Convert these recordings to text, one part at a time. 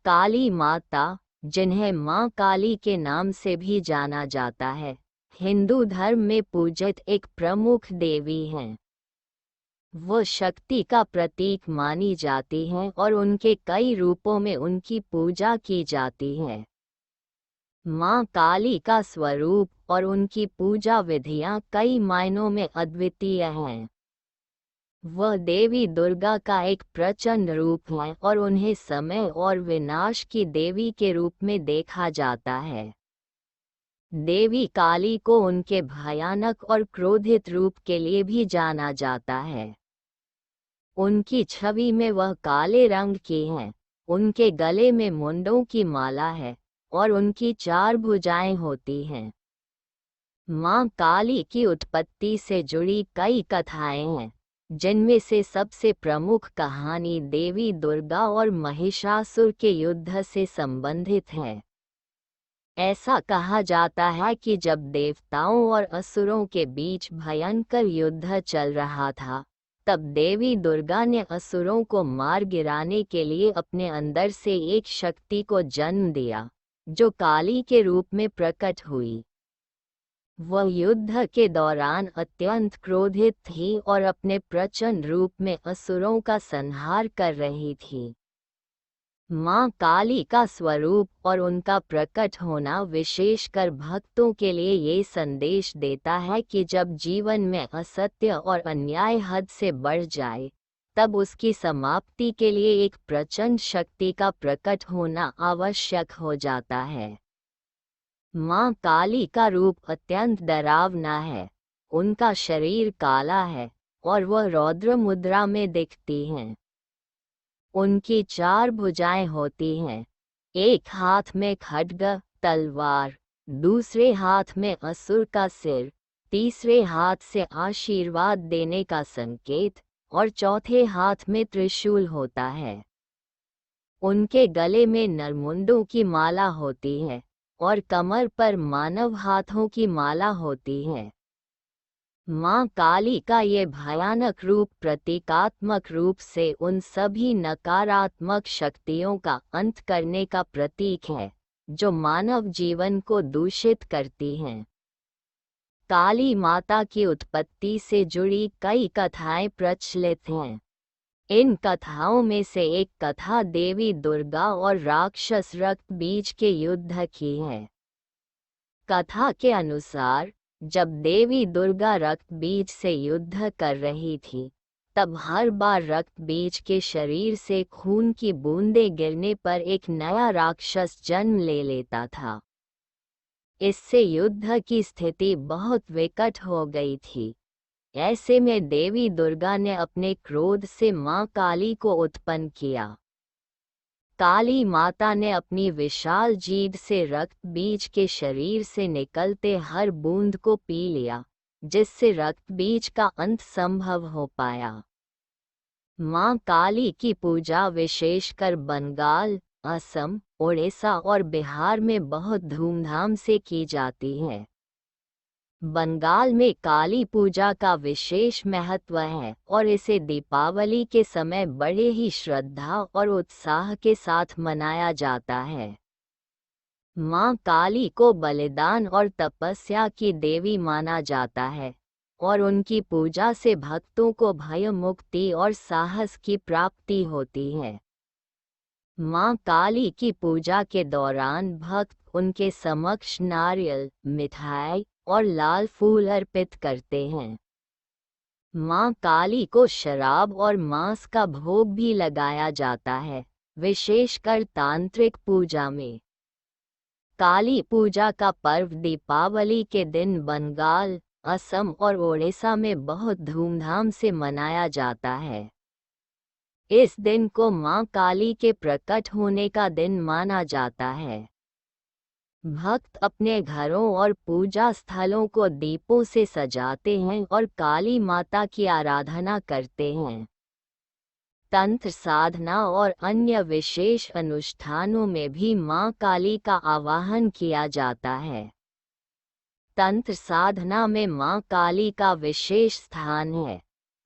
काली माता, जिन्हें माँ काली के नाम से भी जाना जाता है, हिंदू धर्म में पूजित एक प्रमुख देवी हैं। वो शक्ति का प्रतीक मानी जाती हैं और उनके कई रूपों में उनकी पूजा की जाती है। माँ काली का स्वरूप और उनकी पूजा विधियाँ कई मायनों में अद्वितीय हैं। वह देवी दुर्गा का एक प्रचंड रूप है और उन्हें समय और विनाश की देवी के रूप में देखा जाता है। देवी काली को उनके भयानक और क्रोधित रूप के लिए भी जाना जाता है। उनकी छवि में वह काले रंग की हैं, उनके गले में मुंडों की माला है और उनकी 4 भुजाएं होती हैं। माँ काली की उत्पत्ति से जुड़ी कई कथाएं हैं, जिनमें से सबसे प्रमुख कहानी देवी दुर्गा और महिषासुर के युद्ध से संबंधित है। ऐसा कहा जाता है कि जब देवताओं और असुरों के बीच भयंकर युद्ध चल रहा था, तब देवी दुर्गा ने असुरों को मार गिराने के लिए अपने अंदर से एक शक्ति को जन्म दिया, जो काली के रूप में प्रकट हुई। वह युद्ध के दौरान अत्यंत क्रोधित थी और अपने प्रचंड रूप में असुरों का संहार कर रही थी। माँ काली का स्वरूप और उनका प्रकट होना विशेषकर भक्तों के लिए ये संदेश देता है कि जब जीवन में असत्य और अन्याय हद से बढ़ जाए, तब उसकी समाप्ति के लिए एक प्रचंड शक्ति का प्रकट होना आवश्यक हो जाता है। माँ काली का रूप अत्यंत डरावना है। उनका शरीर काला है और वह रौद्र मुद्रा में दिखती हैं। उनकी 4 भुजाएं होती हैं। एक हाथ में खड्ग तलवार, दूसरे हाथ में असुर का सिर, तीसरे हाथ से आशीर्वाद देने का संकेत और चौथे हाथ में त्रिशूल होता है। उनके गले में नरमुंडों की माला होती है और कमर पर मानव हाथों की माला होती है। माँ काली का ये भयानक रूप प्रतीकात्मक रूप से उन सभी नकारात्मक शक्तियों का अंत करने का प्रतीक है, जो मानव जीवन को दूषित करती हैं। काली माता की उत्पत्ति से जुड़ी कई कथाएं प्रचलित हैं। इन कथाओं में से एक कथा देवी दुर्गा और राक्षस रक्त बीज के युद्ध की है। कथा के अनुसार, जब देवी दुर्गा रक्त बीज से युद्ध कर रही थी, तब हर बार रक्त बीज के शरीर से खून की बूंदें गिरने पर एक नया राक्षस जन्म ले लेता था। इससे युद्ध की स्थिति बहुत विकट हो गई थी। ऐसे में देवी दुर्गा ने अपने क्रोध से माँ काली को उत्पन्न किया। काली माता ने अपनी विशाल जीभ से रक्त बीज के शरीर से निकलते हर बूंद को पी लिया, जिससे रक्त बीज का अंत संभव हो पाया। माँ काली की पूजा विशेषकर बंगाल, असम, ओडिशा और बिहार में बहुत धूमधाम से की जाती है। बंगाल में काली पूजा का विशेष महत्व है और इसे दीपावली के समय बड़े ही श्रद्धा और उत्साह के साथ मनाया जाता है। माँ काली को बलिदान और तपस्या की देवी माना जाता है और उनकी पूजा से भक्तों को भय मुक्ति और साहस की प्राप्ति होती है। माँ काली की पूजा के दौरान भक्त उनके समक्ष नारियल, मिठाई और लाल फूल अर्पित करते हैं। माँ काली को शराब और मांस का भोग भी लगाया जाता है, विशेषकर तांत्रिक पूजा में। काली पूजा का पर्व दीपावली के दिन बंगाल, असम और ओडिशा में बहुत धूमधाम से मनाया जाता है। इस दिन को माँ काली के प्रकट होने का दिन माना जाता है। भक्त अपने घरों और पूजा स्थलों को दीपों से सजाते हैं और काली माता की आराधना करते हैं। तंत्र साधना और अन्य विशेष अनुष्ठानों में भी माँ काली का आवाहन किया जाता है। तंत्र साधना में माँ काली का विशेष स्थान है।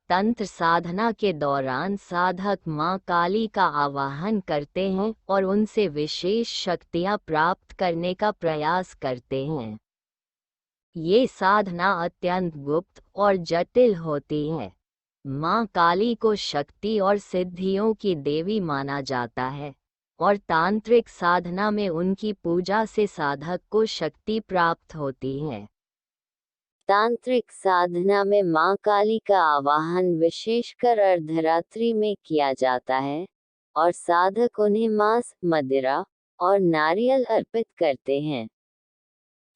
तंत्र साधना के दौरान साधक मां काली का आवाहन करते हैं और उनसे विशेष शक्तियां प्राप्त करने का प्रयास करते हैं। ये साधना अत्यंत गुप्त और जटिल होती है। मां काली को शक्ति और सिद्धियों की देवी माना जाता है और तांत्रिक साधना में उनकी पूजा से साधक को शक्ति प्राप्त होती है। तांत्रिक साधना में मां काली का आवाहन विशेषकर अर्धरात्रि में किया जाता है और साधक उन्हें मांस, मदिरा और नारियल अर्पित करते हैं।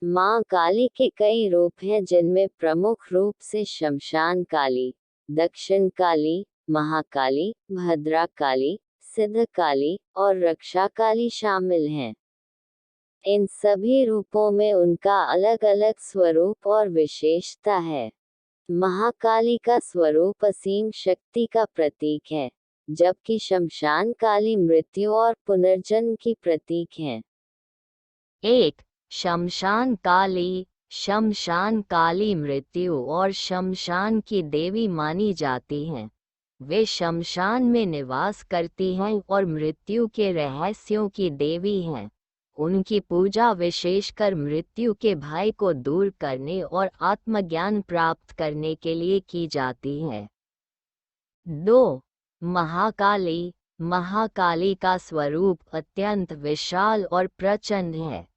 मां काली के कई रूप हैं, जिनमें प्रमुख रूप से शमशान काली, दक्षिण काली, महाकाली, भद्रा काली, सिद्ध काली और रक्षा काली शामिल हैं। इन सभी रूपों में उनका अलग अलग स्वरूप और विशेषता है। महाकाली का स्वरूप असीम शक्ति का प्रतीक है, जबकि शमशान काली मृत्यु और पुनर्जन्म की प्रतीक है। एक शमशान काली मृत्यु और शमशान की देवी मानी जाती हैं। वे शमशान में निवास करती हैं और मृत्यु के रहस्यों की देवी हैं। उनकी पूजा विशेषकर मृत्यु के भय को दूर करने और आत्मज्ञान प्राप्त करने के लिए की जाती है। 2. महाकाली का स्वरूप अत्यंत विशाल और प्रचंड है।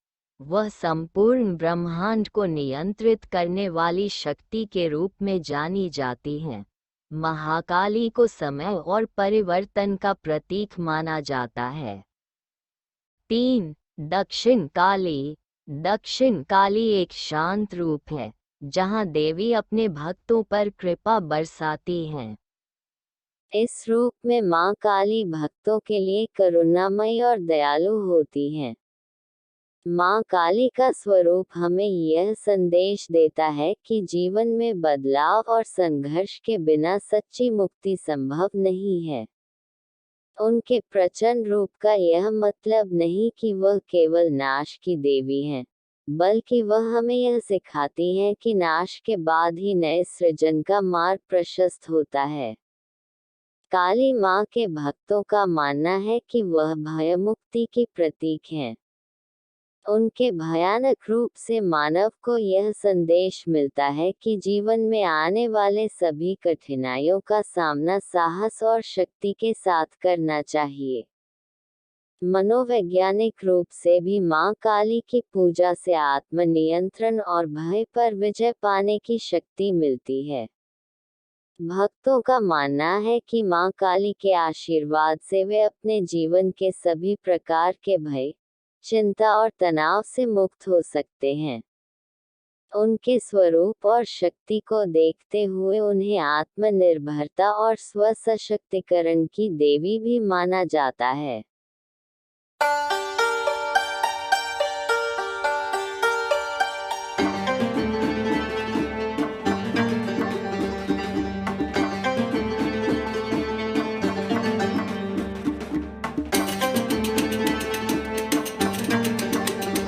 वह संपूर्ण ब्रह्मांड को नियंत्रित करने वाली शक्ति के रूप में जानी जाती हैं। महाकाली को समय और परिवर्तन का प्रतीक माना जाता है। 3. दक्षिण काली एक शांत रूप है, जहां देवी अपने भक्तों पर कृपा बरसाती हैं। इस रूप में मां काली भक्तों के लिए करुणामयी और दयालु होती हैं। मां काली का स्वरूप हमें यह संदेश देता है कि जीवन में बदलाव और संघर्ष के बिना सच्ची मुक्ति संभव नहीं है। उनके प्रचंड रूप का यह मतलब नहीं कि वह केवल नाश की देवी हैं, बल्कि वह हमें यह सिखाती हैं कि नाश के बाद ही नए सृजन का मार्ग प्रशस्त होता है। काली मां के भक्तों का मानना है कि वह भयमुक्ति की प्रतीक हैं। उनके भयानक रूप से मानव को यह संदेश मिलता है कि जीवन में आने वाले सभी कठिनाइयों का सामना साहस और शक्ति के साथ करना चाहिए। मनोवैज्ञानिक रूप से भी मां काली की पूजा से आत्मनियंत्रण और भय पर विजय पाने की शक्ति मिलती है। भक्तों का मानना है कि मां काली के आशीर्वाद से वे अपने जीवन के सभी प्रकार के भय, चिंता और तनाव से मुक्त हो सकते हैं। उनके स्वरूप और शक्ति को देखते हुए उन्हें आत्मनिर्भरता और स्व-सशक्तिकरण की देवी भी माना जाता है।